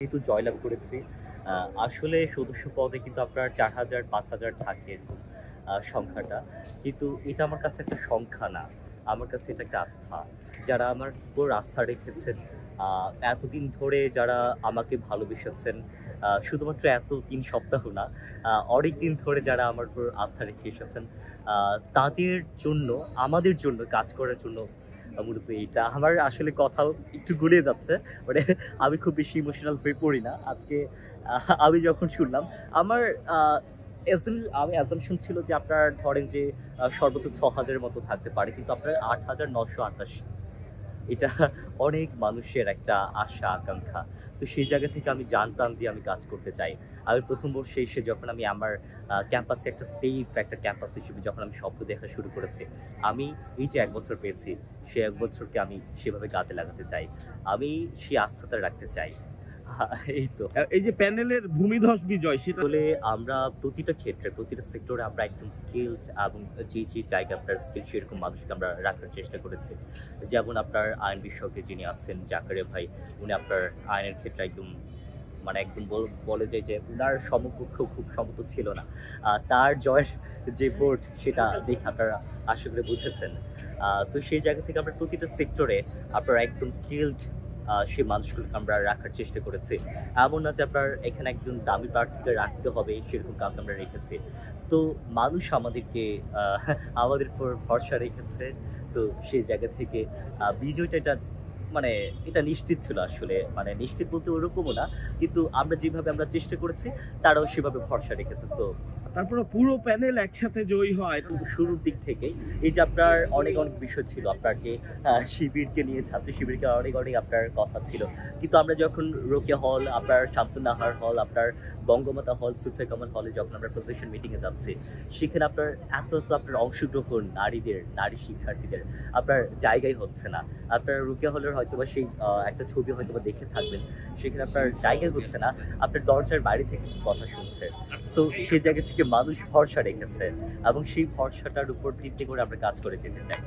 যেহেতু জয়লাভ করেছি, আসলে সদস্য পদে কিন্তু আপনার ৪,০০০ ৫,০০০ থাকে এরকম সংখ্যাটা। কিন্তু এটা আমার কাছে একটা সংখ্যা না। আমার কাছে এটা একটা আস্থা। যারা আমার উপর আস্থা রেখেছেন, আ এতদিন ধরে যারা আমাকে ভালোবেসেছেন, শুধুমাত্র এত ৩ সপ্তাহ না, অনেকদিন ধরে যারা আমার উপর আস্থা রেখে এসেছেন, আ তাদের জন্য, আমাদের জন্য কাজ করার জন্য মূলত এইটা। আমার আসলে কথাও একটু গুলিয়ে যাচ্ছে। মানে আমি খুব বেশি ইমোশনাল হয়ে পড়ি না। আজকে আমি যখন শুনলাম আমার আ আমি অ্যাসাম্পশন ছিল যে আপনার ধরেন যে সর্বোচ্চ ৬,০০০ এর মতো থাকতে পারে। কিন্তু আপনার ৮,৯৮৮। এটা অনেক মানুষের একটা আশা আকাঙ্ক্ষা। তো সেই জায়গা থেকে আমি জান-প্রাণ দিয়ে আমি কাজ করতে চাই। আমি ১ম বর্ষে এসে যখন আমি আমার ক্যাম্পাসে একটা সেফ একটা ক্যাম্পাস হিসেবে যখন আমি স্বপ্ন দেখা শুরু করেছি, আমি এই যে ১ বছর পেয়েছি, সেই ১ বছরকে আমি সেভাবে কাজে লাগাতে চাই। আমি সেই আস্থাটা রাখতে চাই। এই তো। এই যে প্যানেলের ভূমিধস বিজয় সেটা আসলে আমরা প্রতিটা ক্ষেত্রে, প্রতিটা সেক্টরে আমরা একদম স্কিলড এবং যে জায়গায় আপনার স্কিল সেরকম মানুষকে আমরা রাখার চেষ্টা করেছি। যেমন আপনার আইন বিশেষজ্ঞ যিনি আছেন জাকারিয়া ভাই, উনি আপনার আইনের ক্ষেত্রে একদম মানে একদম বলে যায় যে উনার সমকক্ষ খুব সমত ছিল না। তার জয়ের যে বোর্ড সেটা দেখে আপনারা আশা করি বুঝেছেন। তো সেই জায়গা থেকে আমরা প্রতিটা সেক্টরে আপনার একদম স্কিলড সেই মানুষগুলোকে আমরা রাখার চেষ্টা করেছি। এমন না যে আপনার এখানে একজন দামি প্রার্থীকে রাখতে হবে সেরকম কাজ আমরা রেখেছি। তো মানুষ আমাদেরকে আ আমাদের উপর ভরসা রেখেছে। তো সেই জায়গা থেকে বিজয়টা এটা মানে এটা নিশ্চিত ছিল আসলে। মানে নিশ্চিত বলতে ওরকমও না। কিন্তু আমরা যেভাবে আমরা চেষ্টা করেছি তারাও সেভাবে ভরসা রেখেছে। সো তারপরে পুরো প্যানেল একসাথে জয়ী হয়। শুরুর দিক থেকেই এই যে আপনার অনেক বিষয় ছিল। আপনার যে শিবিরকে নিয়ে ছাত্র শিবিরকে অনেক আপনার কথা ছিল। কিন্তু আমরা যখন রোকেয়া হল, আপনার শামসুন্নাহার হল, আপনার বঙ্গমাতা হল, সুফিয়া কামাল হলে যখন আমরা পজিশন মিটিং এ যাচ্ছি, সেখানে আপনার এত আপনার অংশগ্রহণ নারীদের, নারী শিক্ষার্থীদের আপনার জায়গাই হচ্ছে না। আপনার রোকেয়া হলের হয়তোবা সেই একটা ছবি হয়তোবা দেখে থাকবেন। সেখানে আপনার জায়গাই হচ্ছে না। আপনার দরজার বাইরে থেকে কথা শুনছে। তো সেই জায়গা থেকে মানুষ ভরসা রেখেছে এবং সেই ভরসাটার উপর ভিত্তি করে আমরা কাজ করে যেতে চাই।